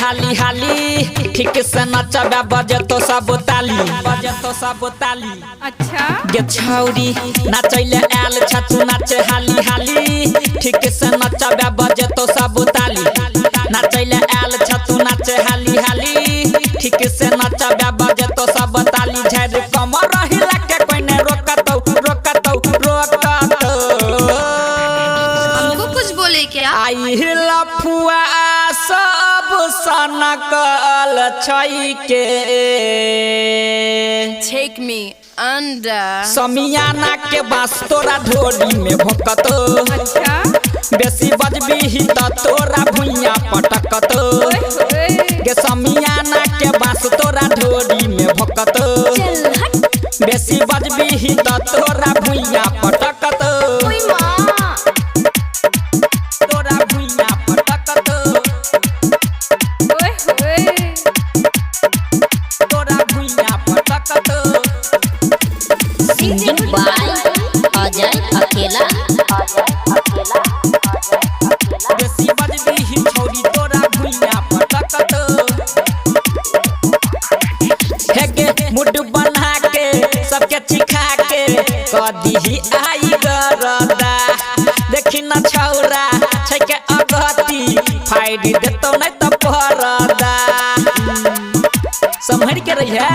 हाली हाली ठीक से नचबे बजे तो सब ताली अच्छा गे छौरी नाचैले आयल छतु नाचे हाली हाली ठीक से नचबे बजे तो सब ताली नाचैले आयल छतु नाचे हाली हाली ठीक से नचबे बजे तो सब ताली झड़ कमर रहिला के कोई ने रोकतौ हमको कुछ बोले क्या आई लफुआ सब सनकल छै के टेक मी अंडर समियाना के बास तोरा ढोली में भोकतो अच्छा बेसी बजबी ही त तोरा भुइया पटकतो गे समियाना के बास तोरा ढोली में भोकतो बेसी बजबी ही त तोरा भुइया पटकतो तोरा भुइया पटकतो तोरा भुइया पटकतो सिंगिंग बाय अजय अकेला बेसी बजबी ही छौरी तोरा भुइया पटकतो हेगे मुड बना के सबके चिखा के कदी ही आई गरदा देखी न छौरा छै के अगती फाइड देतो नै त परदा संभर के रही है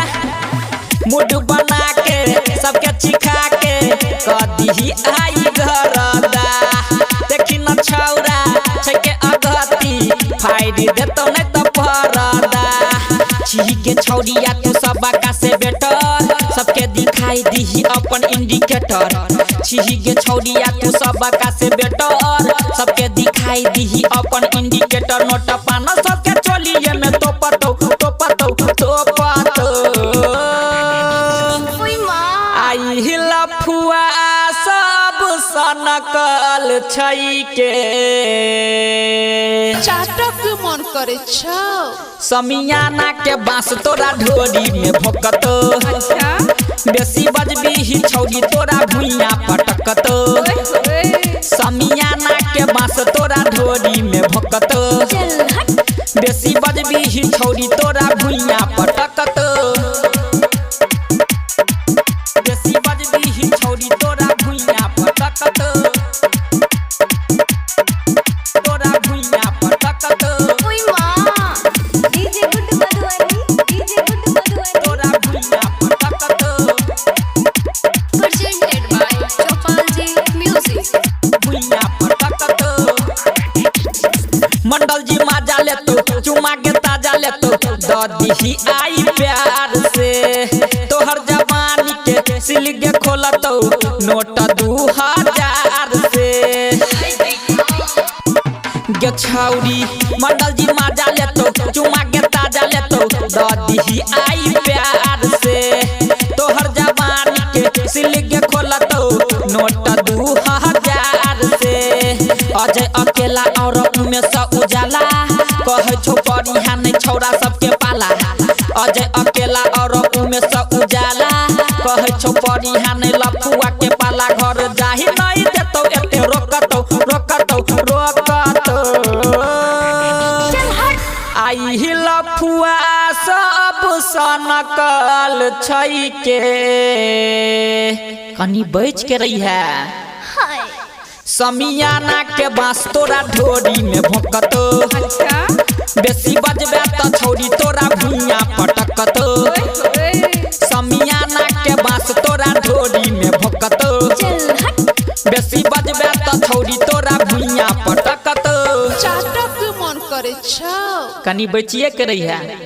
मुड बना के सबके चिखा के कदी ही आई गरदा देखी न छौरा छै के अगती फाइड देतो नै त परदा छी के छौरिया तू सब का से बेटर सबके दिखाई दी अपन इंडिकेटर छी के छौरिया तू सब का से बेटर सबके दिखाई दी अपन इंडिकेटर नोट पान सबके चोलिए में तोपतो आई लफुआ सब सनकल छै के चाटक मन करे छौ समियाना के बांस तोरा ढोली में भोकतो अच्छा बेसी बजबी ही छौरी तोरा भुइया पटकतो समियाना के बांस तोरा ढोली में भोकतो बेसी बजबी ही छौरी तोरा भुइया पटकतो बेसी बजबी ही छौरी तोरा भुइया पटकतो तोरा भुइया पटकतो तोरा भुइया पटकतो presented by Chopalji Music भुइया पटकतो मंडल जी माजा लेतो चुमा के ताजा लेतो ददी ही आई प्यार से तोहर जवानी के सिलगे खोलतो नोट 2000 से गे छौरी मंडल जी माजा लेतो चुमा के ताजा लेतो ददी ही आई प्यार से तोहर जवानी के सिलगे खोलतो नोट 2000 से अजय अकेला और उमेश उजाला कहे छो परिहा नहीं छौरा सबके पाला अजय अकेला और उमेश उजाला कहे छो परिहा नहीं लफुआ के पाला घर जाहि नहीं देतो एते रोकतो आई लफुआ सब सनकल छै के कनी बच के रही है समियाना के बांस तोरा ढोरी में भोकतो अच्छा बेसी बजबे त छौरी तोरा भुइया पटकतो समियाना के बांस तोरा ढोरी में भोकतो बेसी बजबे त छौरी तोरा भुइया पटकतो चाटक मन करे छौ कनी बचिए के रही है।